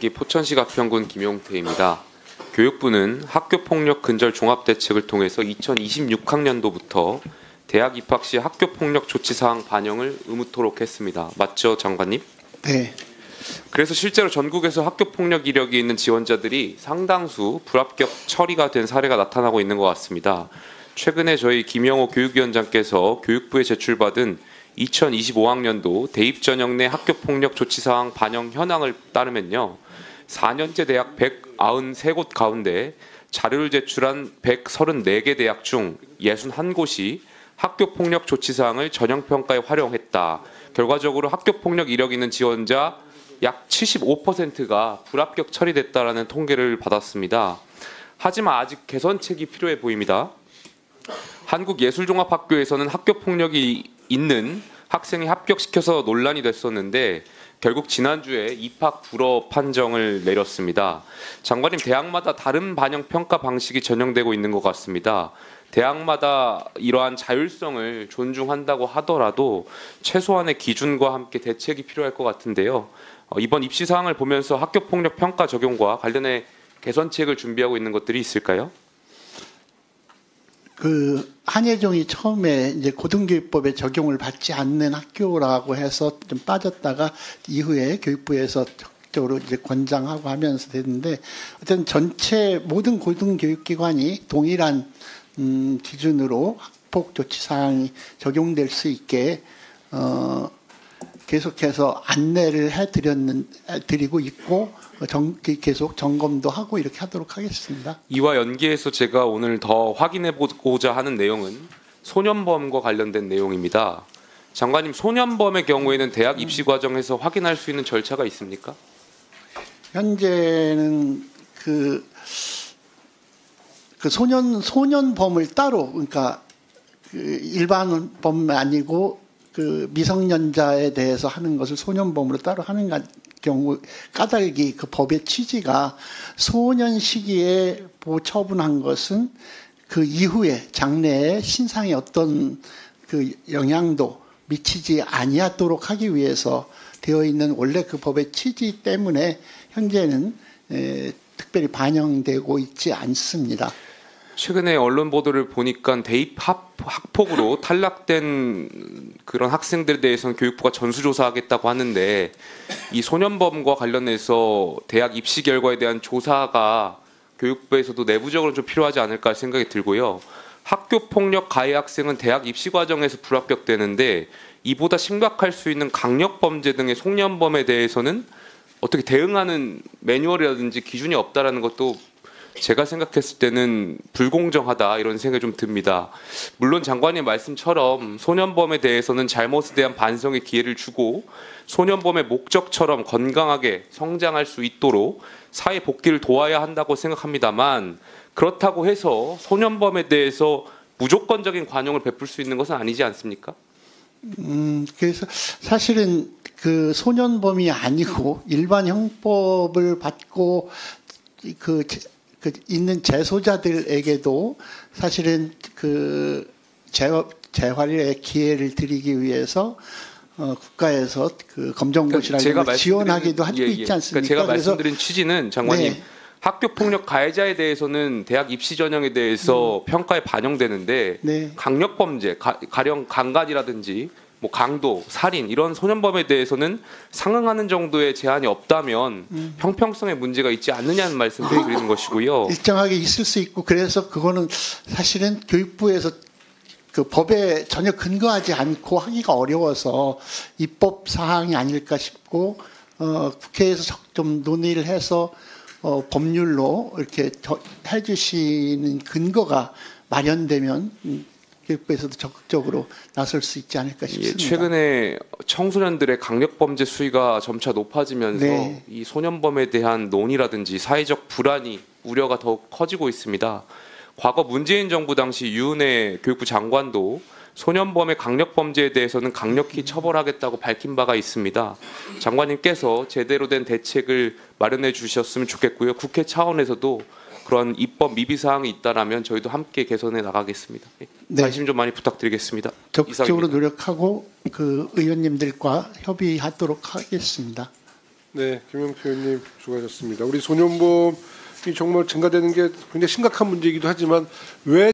4번기 포천시 가평군 김용태입니다. 교육부는 학교폭력 근절 종합대책을 통해서 2026학년도부터 대학 입학 시 학교폭력 조치사항 반영을 의무토록 했습니다. 맞죠, 장관님? 네. 그래서 실제로 전국에서 학교폭력 이력이 있는 지원자들이 상당수 불합격 처리가 된 사례가 나타나고 있는 것 같습니다. 최근에 저희 김영호 교육위원장께서 교육부에 제출받은 2025학년도 대입전형 내 학교폭력 조치사항 반영 현황을 따르면요. 4년제 대학 193곳 가운데 자료를 제출한 134개 대학 중 61곳이 학교폭력 조치사항을 전형평가에 활용했다. 결과적으로 학교폭력 이력 있는 지원자 약 75%가 불합격 처리됐다라는 통계를 받았습니다. 하지만 아직 개선책이 필요해 보입니다. 한국예술종합학교에서는 학교폭력이 있는 학생이 합격시켜서 논란이 됐었는데 결국 지난주에 입학 불허 판정을 내렸습니다. 장관님, 대학마다 다른 반영 평가 방식이 전형되고 있는 것 같습니다. 대학마다 이러한 자율성을 존중한다고 하더라도 최소한의 기준과 함께 대책이 필요할 것 같은데요. 이번 입시 사항을 보면서 학교폭력 평가 적용과 관련해 개선책을 준비하고 있는 것들이 있을까요? 한예종이 처음에 이제 고등교육법에 적용을 받지 않는 학교라고 해서 좀 빠졌다가 이후에 교육부에서 적극적으로 이제 권장하고 하면서 됐는데, 어쨌든 전체 모든 고등교육기관이 동일한 기준으로 학폭 조치 사항이 적용될 수 있게 계속해서 안내를 드리고 있고 계속 점검도 하고 이렇게 하도록 하겠습니다. 이와 연계해서 제가 오늘 더 확인해보고자 하는 내용은 소년범과 관련된 내용입니다. 장관님, 소년범의 경우에는 대학 입시 과정에서 확인할 수 있는 절차가 있습니까? 현재는 소년범을 따로, 그러니까 일반 범 아니고 미성년자에 대해서 하는 것을 소년범으로 따로 하는 경우 까닭이 그 법의 취지가 소년 시기에 처분한 것은 그 이후에 장래에 신상에 어떤 영향도 미치지 아니하도록 하기 위해서 되어 있는 원래 그 법의 취지 때문에 현재는 특별히 반영되고 있지 않습니다. 최근에 언론 보도를 보니까 대입 학폭으로 탈락된 그런 학생들에 대해서는 교육부가 전수조사하겠다고 하는데, 이 소년범과 관련해서 대학 입시 결과에 대한 조사가 교육부에서도 내부적으로 좀 필요하지 않을까 생각이 들고요. 학교폭력 가해 학생은 대학 입시 과정에서 불합격되는데 이보다 심각할 수 있는 강력범죄 등의 소년범에 대해서는 어떻게 대응하는 매뉴얼이라든지 기준이 없다라는 것도 제가 생각했을 때는 불공정하다, 이런 생각이 좀 듭니다. 물론 장관님 말씀처럼 소년범에 대해서는 잘못에 대한 반성의 기회를 주고 소년범의 목적처럼 건강하게 성장할 수 있도록 사회 복귀를 도와야 한다고 생각합니다만, 그렇다고 해서 소년범에 대해서 무조건적인 관용을 베풀 수 있는 것은 아니지 않습니까? 그래서 사실은 소년범이 아니고 일반 형법을 받고 있는 재소자들에게도 사실은 재활의 기회를 드리기 위해서 국가에서 검정고시라는 걸 지원하기도 하고 있지 않습니까? 제가 말씀드린 취지는 장관님, 네. 학교폭력 가해자에 대해서는 대학 입시 전형에 대해서 평가에 반영되는데, 네. 강력범죄, 가령 강간이라든지 뭐 강도, 살인 이런 소년범에 대해서는 상응하는 정도의 제한이 없다면 형평성에 문제가 있지 않느냐는 말씀을 드리는 것이고요. 일정하게 있을 수 있고, 그래서 그거는 사실은 교육부에서 법에 전혀 근거하지 않고 하기가 어려워서 입법 사항이 아닐까 싶고, 국회에서 좀 논의를 해서 법률로 이렇게 해주시는 근거가 마련되면 교육부에서도 적극적으로 나설 수 있지 않을까 싶습니다. 최근에 청소년들의 강력범죄 수위가 점차 높아지면서, 네. 이 소년범에 대한 논의라든지 사회적 불안이, 우려가 더욱 커지고 있습니다. 과거 문재인 정부 당시 유은혜 교육부 장관도 소년범의 강력범죄에 대해서는 강력히 처벌하겠다고 밝힌 바가 있습니다. 장관님께서 제대로 된 대책을 마련해 주셨으면 좋겠고요. 국회 차원에서도 그런 입법 미비 사항이 있다라면 저희도 함께 개선해 나가겠습니다. 네. 관심 좀 많이 부탁드리겠습니다. 적극적으로 노력하고 의원님들과 협의하도록 하겠습니다. 네, 김영표 의원님 수고하셨습니다. 우리 소년범이 정말 증가되는 게 굉장히 심각한 문제이기도 하지만 왜